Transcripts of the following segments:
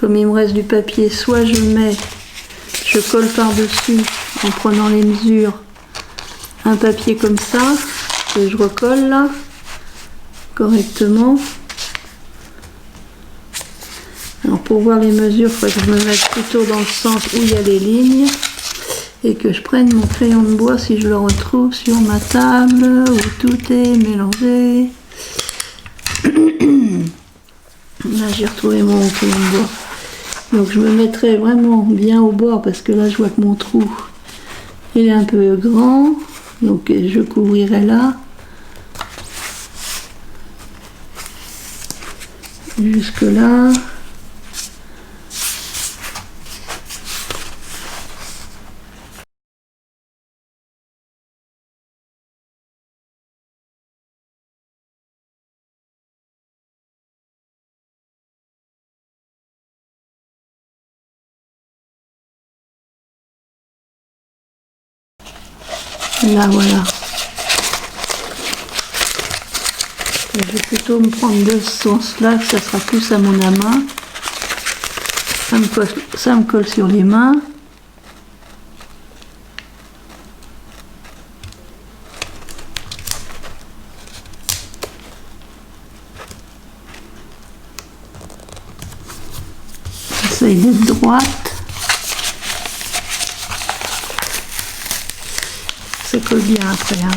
comme il me reste du papier, soit je colle par-dessus en prenant les mesures, un papier comme ça, que je recolle là, correctement. Alors pour voir les mesures, il faut que je me mette plutôt dans le sens où il y a les lignes et que je prenne mon crayon de bois si je le retrouve sur ma table où tout est mélangé. Là j'ai retrouvé mon crayon de bois. Donc je me mettrai vraiment bien au bord parce que là je vois que mon trou il est un peu grand. Donc je couvrirai là. Jusque là. Là voilà. Je vais plutôt me prendre de ce sens-là, que ça sera plus à mon main. Ça me colle sur les mains. J'essaye d'être droite. Ça colle bien après. Hein.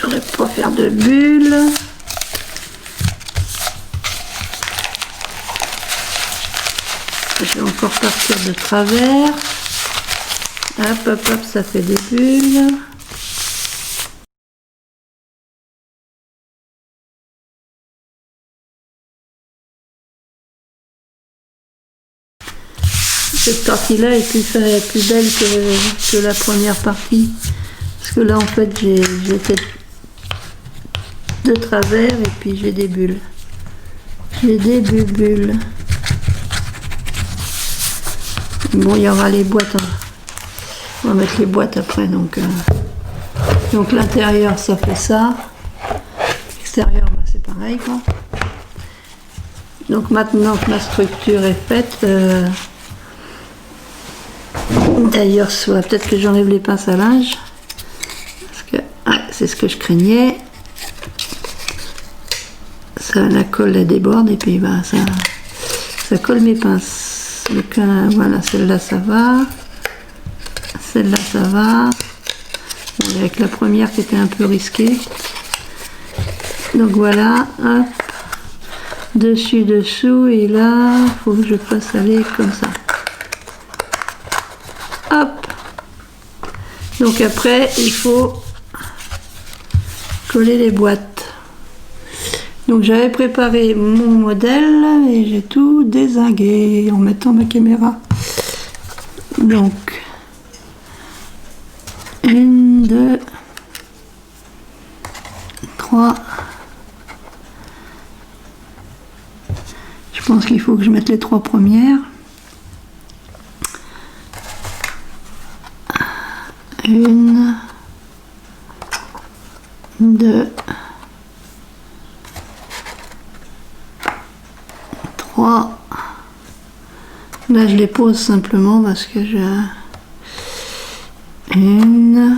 J'aurais pas faire de bulles. Je vais encore partir de travers. Hop, hop, hop, ça fait des bulles. Cette partie-là est plus belle que la première partie. Parce que là, en fait, j'ai fait de travers et puis j'ai des bulles. J'ai des bulles. Bon, il y aura les boîtes. Hein. On va mettre les boîtes après. Donc l'intérieur, ça fait ça. L'extérieur, bah, c'est pareil, quoi. Donc maintenant que ma structure est faite, d'ailleurs, peut-être que j'enlève les pinces à linge. Parce que c'est ce que je craignais. Ça, la colle, elle déborde et puis bah, ça colle mes pinces. Donc voilà, celle-là, ça va. Celle-là, ça va. Bon, avec la première qui était un peu risquée. Donc voilà, hop. Dessus, dessous, et là, il faut que je fasse aller comme ça. Hop. Donc après, il faut coller les boîtes. Donc j'avais préparé mon modèle et j'ai tout dézingué en mettant ma caméra. Donc, 1, 2, 3. Je pense qu'il faut que je mette les 3 premières. 1, 2, 3. Là, je les pose simplement parce que je... 1,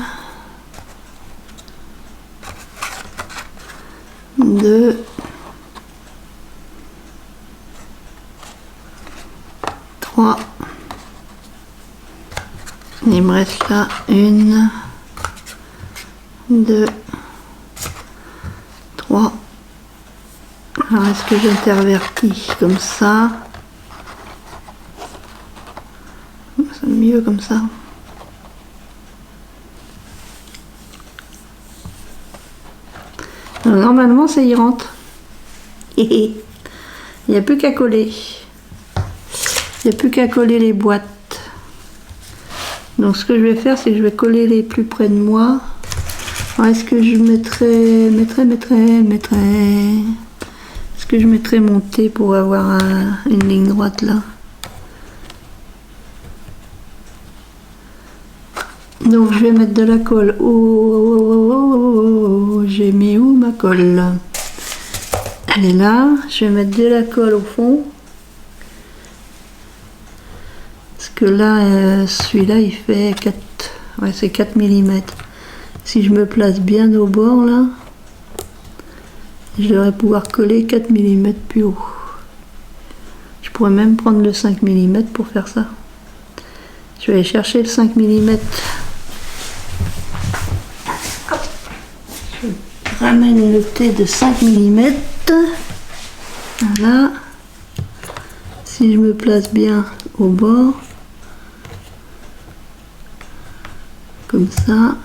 2, 3. Il me reste là 1, 2, 3. Alors est-ce que j'intervertis comme ça? C'est mieux comme ça. Alors, normalement ça y rentre. Il n'y a plus qu'à coller. Il n'y a plus qu'à coller les boîtes. Donc ce que je vais faire, c'est que je vais coller les plus près de moi. Est-ce que je mettrai... Est-ce que je mettrai mon T pour avoir une ligne droite là? Donc je vais mettre de la colle. Oh, j'ai mis où ma colle? Elle est là. Je vais mettre de la colle au fond. Parce que là, celui-là, il fait 4... Ouais, c'est 4 mm. Si je me place bien au bord, là, je devrais pouvoir coller 4 mm plus haut. Je pourrais même prendre le 5 mm pour faire ça. Je vais aller chercher le 5 mm. Je ramène le T de 5 mm. Voilà. Si je me place bien au bord, comme ça,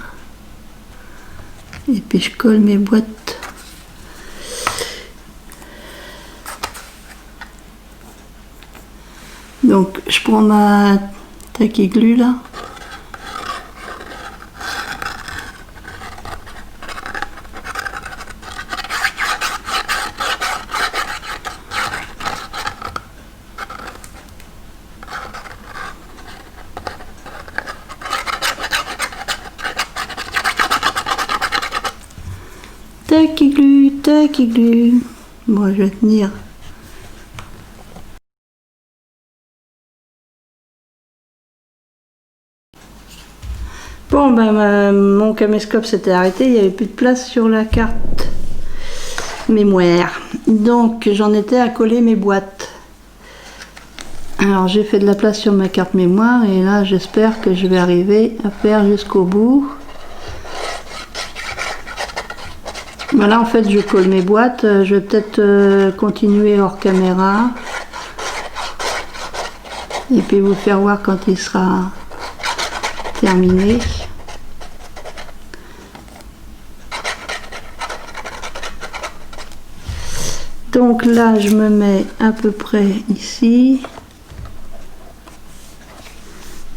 et puis je colle mes boîtes. Donc je prends ma tacky glue là. Tacky glue, tacky glue. Bon, je vais tenir. Bon, ben, mon caméscope s'était arrêté, il n'y avait plus de place sur la carte mémoire. Donc, j'en étais à coller mes boîtes. Alors, j'ai fait de la place sur ma carte mémoire et là, j'espère que je vais arriver à faire jusqu'au bout. Voilà, en fait, je colle mes boîtes. Je vais peut-être continuer hors caméra. Et puis vous faire voir quand il sera terminé. Donc là, je me mets à peu près ici.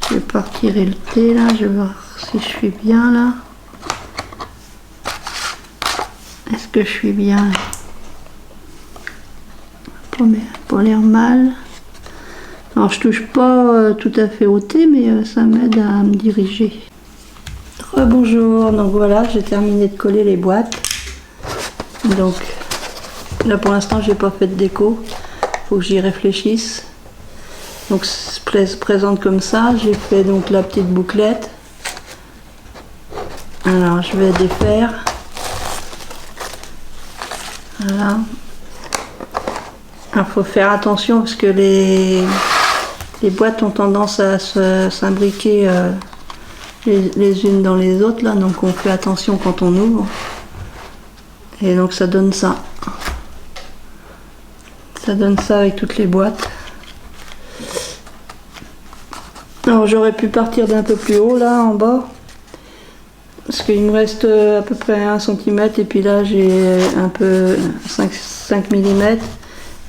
Je vais pas retirer le T là. Je vais voir si je suis bien là. Est-ce que je suis bien? Pour l'air mal. Alors je touche pas tout à fait au T, mais ça m'aide à me diriger. Rebonjour, donc voilà, j'ai terminé de coller les boîtes. Donc là pour l'instant j'ai pas fait de déco, faut que j'y réfléchisse. Donc se présente comme ça, j'ai fait donc la petite bouclette. Alors je vais défaire. Voilà. Alors faut faire attention parce que les boîtes ont tendance à s'imbriquer les unes dans les autres là, donc on fait attention quand on ouvre. Et donc ça donne ça. Ça donne ça avec toutes les boîtes. Alors j'aurais pu partir d'un peu plus haut là en bas. Parce qu'il me reste à peu près 1 cm et puis là j'ai un peu 5 mm.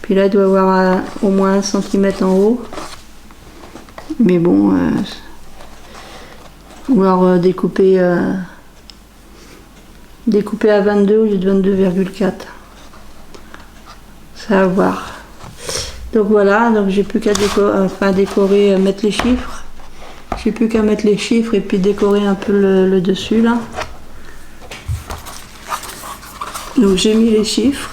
Puis là il doit y avoir au moins 1 cm en haut. Mais bon, ou alors découper à 22 au lieu de 22,4. Ça à voir. Donc voilà, donc j'ai plus qu'à décorer, mettre les chiffres. J'ai plus qu'à mettre les chiffres et puis décorer un peu le dessus là. Donc j'ai mis les chiffres.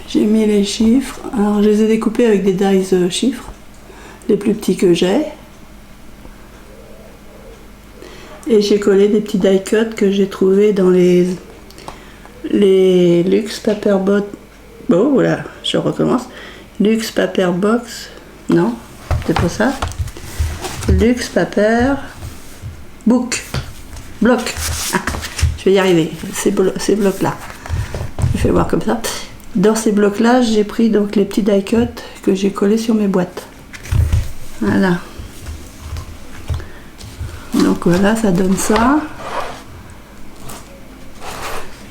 J'ai mis les chiffres. Alors je les ai découpés avec des dies chiffres, les plus petits que j'ai. Et j'ai collé des petits die cuts que j'ai trouvés dans les Luxe Paper Box. Bon voilà, je recommence. Luxe Paper Box. Non, c'est pas ça. Luxe Paper Book. Bloc. Ah, je vais y arriver. Ces blocs là. Je vais voir comme ça. Dans ces blocs là, j'ai pris donc les petits die cuts que j'ai collés sur mes boîtes. Voilà. Donc voilà, ça donne ça.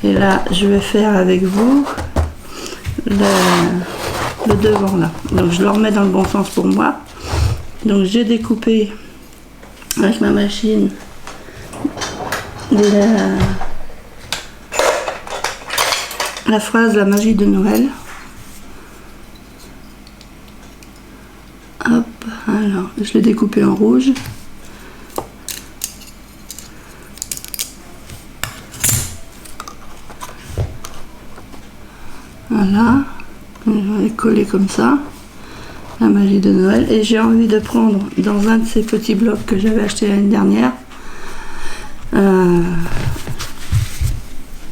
Et là, je vais faire avec vous le devant là. Donc je le remets dans le bon sens pour moi. Donc j'ai découpé avec ma machine la phrase "La magie de Noël". Hop, Alors, je l'ai découpé en rouge. Voilà, je vais coller comme ça, la magie de Noël. Et j'ai envie de prendre dans un de ces petits blocs que j'avais acheté l'année dernière,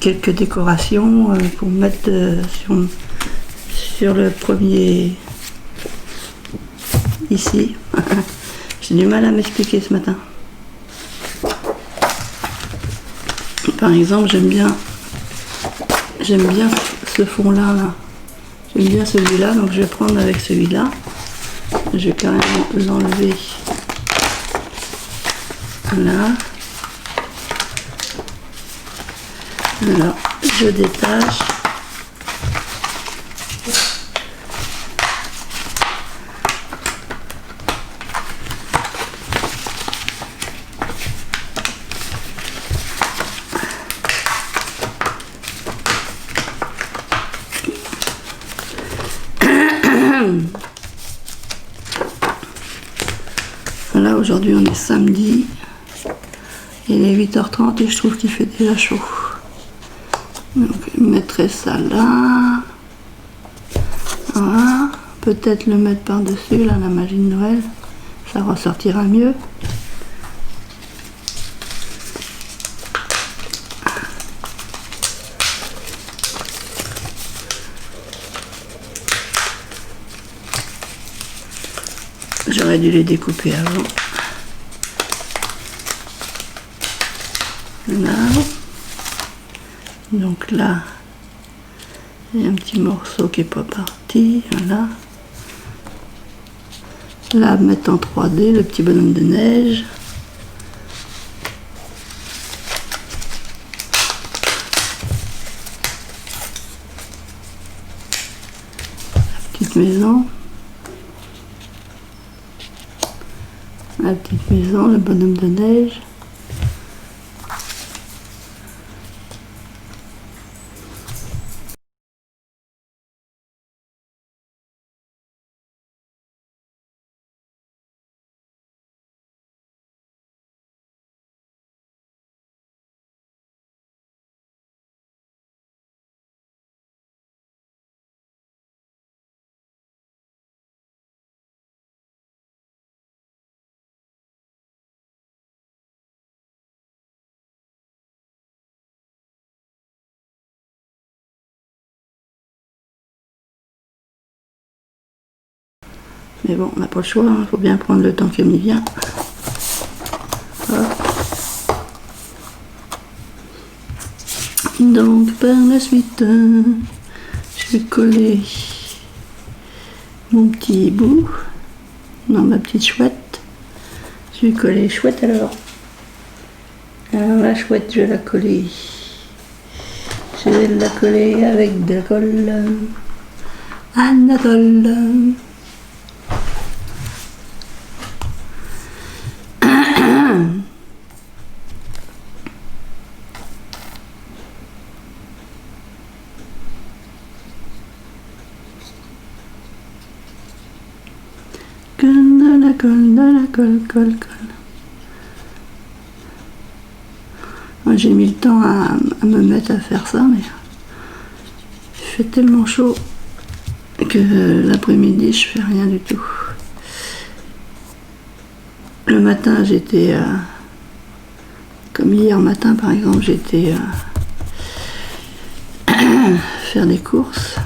quelques décorations pour mettre sur le premier, ici. J'ai du mal à m'expliquer ce matin. Par exemple, j'aime bien ce fond là, j'aime bien celui-là, donc je vais prendre avec celui-là. Je vais carrément l'enlever là. Alors je détache. Là aujourd'hui on est samedi, il est 8h30 et je trouve qu'il fait déjà chaud. Donc je mettrai ça là. Voilà. Peut-être le mettre par dessus là, la magie de Noël, ça ressortira mieux. J'aurais dû les découper avant. Là. Donc là, il y a un petit morceau qui n'est pas parti. Voilà. Là, mettre en 3D le petit bonhomme de neige. La petite maison. La petite maison, le bonhomme de neige. Mais bon, on n'a pas le choix, il faut bien prendre le temps qu'elle m'y vient. Hop. Donc par la suite, je vais coller mon petit bout, non, ma petite chouette. Je vais coller chouette alors. Alors la chouette, je vais la coller. Je vais la coller avec de la colle Anatole. Colle. J'ai mis le temps à me mettre à faire ça, mais il fait tellement chaud que l'après-midi je fais rien du tout. Le matin j'étais, comme hier matin par exemple, j'étais faire des courses.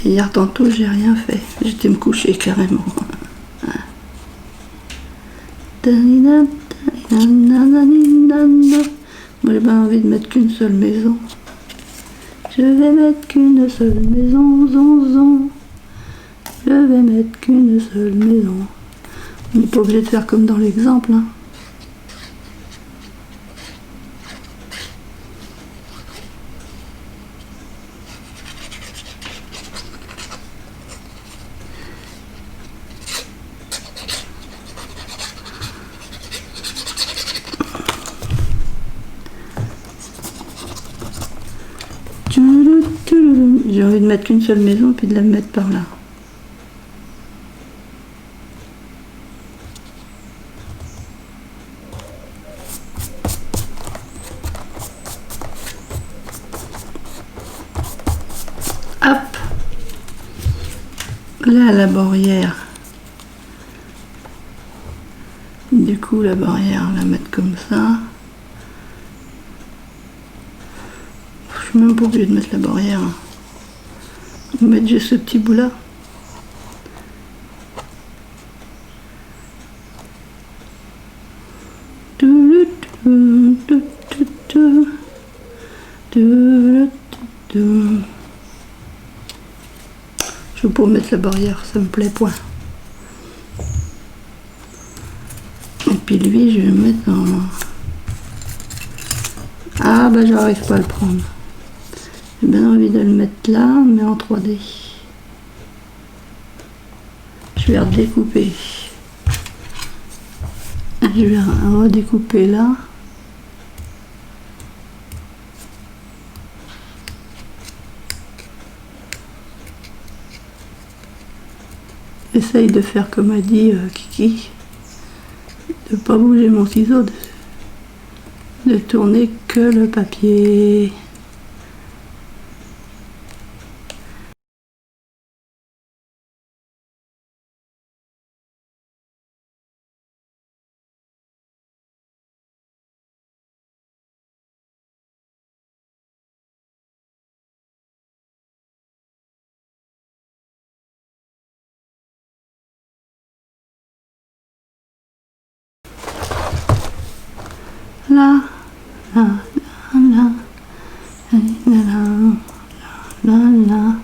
Mais hier tantôt j'ai rien fait, j'étais me coucher carrément. Moi j'ai pas envie de mettre qu'une seule maison. Je vais mettre qu'une seule maison, zonzon. Je vais mettre qu'une seule maison. On n'est pas obligé de faire comme dans l'exemple, hein. J'ai envie de mettre qu'une seule maison puis de la mettre par là. là la barrière. Du coup la barrière, on va la mettre comme ça. Je suis même pas obligée de mettre la barrière. On va mettre juste ce petit bout là. Je vais pas mettre la barrière, ça me plaît point. Et puis lui, je vais le mettre en... Ah bah j'arrive pas à le prendre. J'ai bien envie de le mettre là, mais en 3D. Je vais redécouper. Je vais redécouper là. J'essaye de faire comme a dit Kiki, de pas bouger mon ciseau, de tourner que le papier. Là, là, là, là, là, là,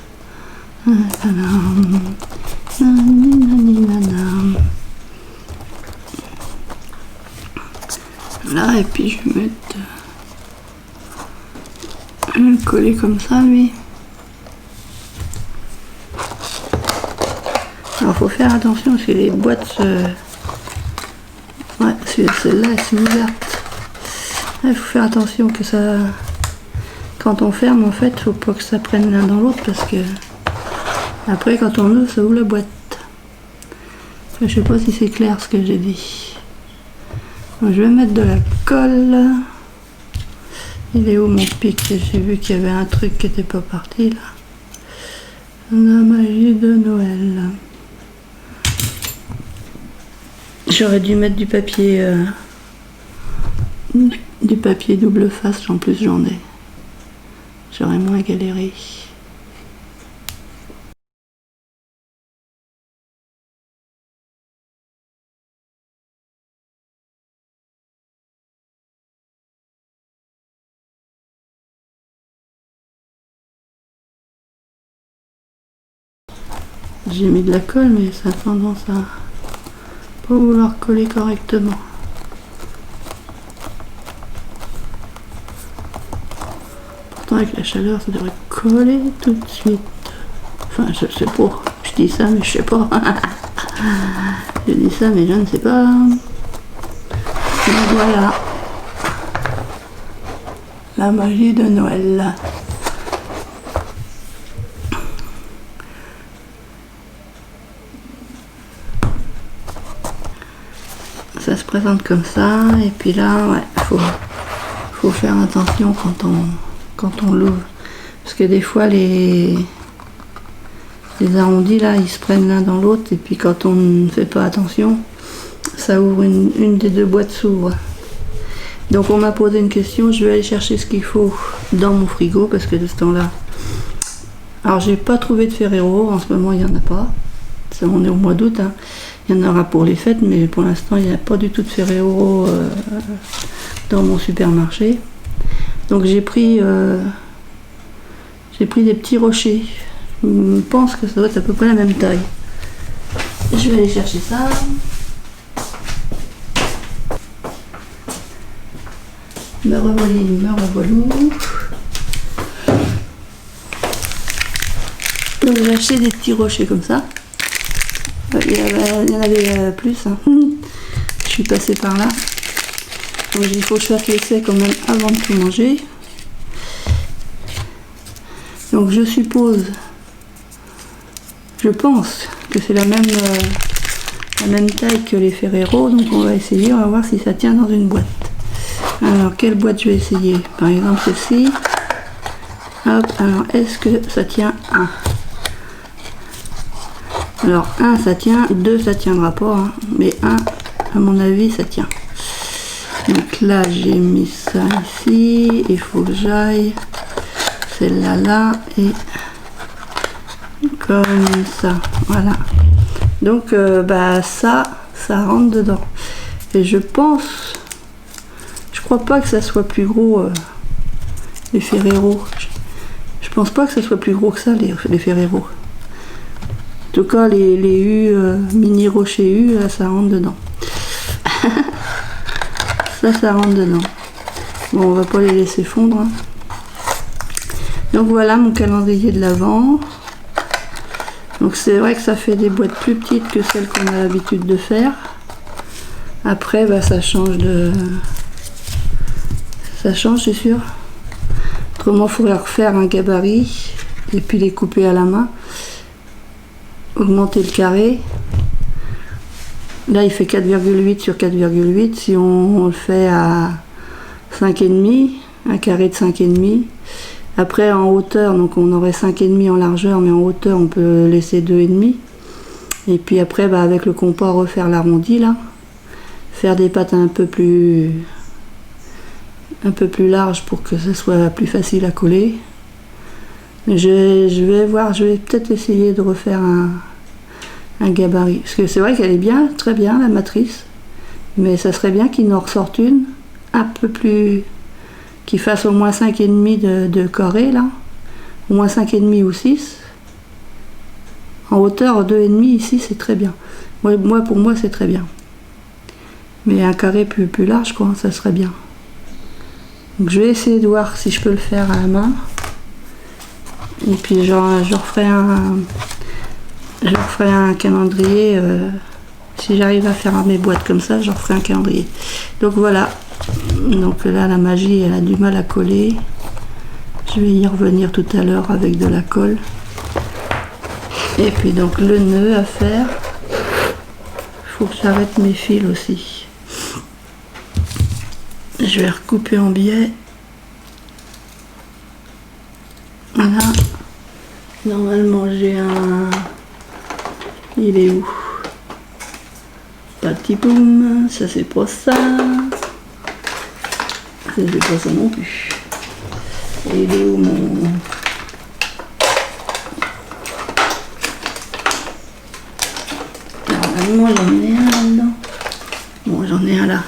là, et puis je vais mettre le coller comme ça, lui. Alors faut faire attention parce que les boîtes ouais, celle-là elles sont ouvertes. Il faut faire attention que ça, quand on ferme en fait, faut pas que ça prenne l'un dans l'autre parce que après quand on ouvre, ça ouvre la boîte. Je sais pas si c'est clair ce que j'ai dit. Donc, je vais mettre de la colle. Il est où mon pic? J'ai vu qu'il y avait un truc qui était pas parti là. La magie de Noël. J'aurais dû mettre du papier double face, en plus j'en ai. J'aurais moins galéré. J'ai mis de la colle mais ça a tendance à pas vouloir coller correctement. Pourtant avec la chaleur ça devrait coller tout de suite. Enfin je sais pas, je dis ça mais je sais pas. Je dis ça mais je ne sais pas. Donc voilà. La magie de Noël. Ça se présente comme ça et puis là ouais, faut faire attention quand on l'ouvre parce que des fois les arrondis là ils se prennent l'un dans l'autre et puis quand on ne fait pas attention ça ouvre une des deux boîtes s'ouvre. Donc on m'a posé une question, je vais aller chercher ce qu'il faut dans mon frigo parce que de ce temps là, alors j'ai pas trouvé de Ferrero en ce moment, il y en a pas, ça, on est au mois d'août hein. Il y en aura pour les fêtes, mais pour l'instant, il n'y a pas du tout de Ferrero dans mon supermarché. Donc j'ai pris des petits rochers. Je pense que ça doit être à peu près la même taille. Je vais aller chercher ça. Me revoilou. Donc j'ai acheté des petits rochers comme ça. Il y en avait plus. Hein. Je suis passée par là. Donc il faut que je fasse l'essai quand même avant de tout manger. Donc je suppose, je pense que c'est la même taille que les Ferrero. Donc on va essayer, on va voir si ça tient dans une boîte. Alors quelle boîte je vais essayer? Par exemple celle-ci. Hop, alors est-ce que ça tient? Alors 1 ça tient, 2 ça tiendra pas, hein, mais 1 à mon avis ça tient. Donc là j'ai mis ça ici, il faut que j'aille celle-là là et comme ça, voilà. Donc bah ça rentre dedans. Et je crois pas que ça soit plus gros les Ferrero. Je pense pas que ça soit plus gros que ça les Ferrero. En tout cas les U mini rocher U là, ça rentre dedans. ça rentre dedans. Bon, on va pas les laisser fondre, hein. Donc voilà mon calendrier de l'Avent. Donc c'est vrai que ça fait des boîtes plus petites que celles qu'on a l'habitude de faire. Après bah, ça change, c'est sûr. Autrement il faudrait refaire un gabarit et puis les couper à la main. Augmenter le carré. Là il fait 4,8 sur 4,8. Si on le fait à 5,5, un carré de 5,5. Après en hauteur, donc on aurait 5,5 en largeur, mais en hauteur on peut laisser 2,5. Et puis après bah, avec le compas refaire l'arrondi là. Faire des pattes un peu plus larges pour que ce soit plus facile à coller. Je vais voir, je vais peut-être essayer de refaire un gabarit. Parce que c'est vrai qu'elle est bien, très bien la matrice. Mais ça serait bien qu'il en ressorte une un peu plus... qui fasse au moins 5,5 de carré là. Au moins 5,5 ou 6. En hauteur 2,5 ici c'est très bien. Pour moi c'est très bien. Mais un carré plus large quoi, ça serait bien. Donc je vais essayer de voir si je peux le faire à la main. Et puis je referai un calendrier. Si j'arrive à faire mes boîtes comme ça, je referai un calendrier. Donc voilà. Donc là la magie elle a du mal à coller. Je vais y revenir tout à l'heure avec de la colle. Et puis donc le nœud à faire. Il faut que j'arrête mes fils aussi. Je vais recouper en biais. Voilà. Normalement j'ai un... Il est où? Petit boum, ça c'est pas ça. C'est pas ça non plus. Et il est où mon... Normalement j'en ai un là-dedans. Bon j'en ai un là.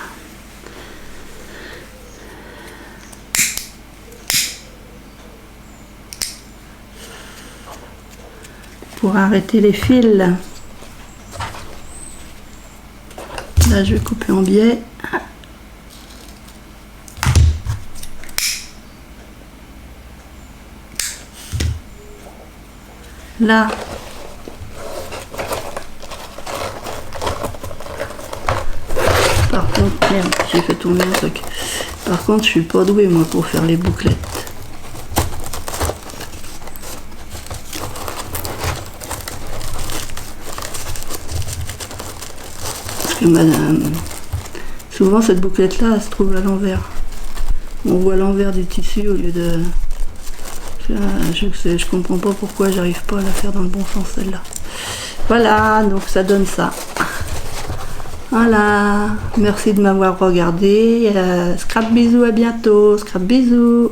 Pour arrêter les fils. Là je vais couper en biais. Là par contre, merde, j'ai fait tourner un truc. Par contre je suis pas douée moi pour faire les bouclettes. Parce que madame, souvent cette bouclette là elle se trouve à l'envers. On voit l'envers du tissu au lieu de... Je comprends pas pourquoi j'arrive pas à la faire dans le bon sens celle-là. Voilà, donc ça donne ça. Voilà, merci de m'avoir regardé. Scrap bisous, à bientôt. Scrap bisous.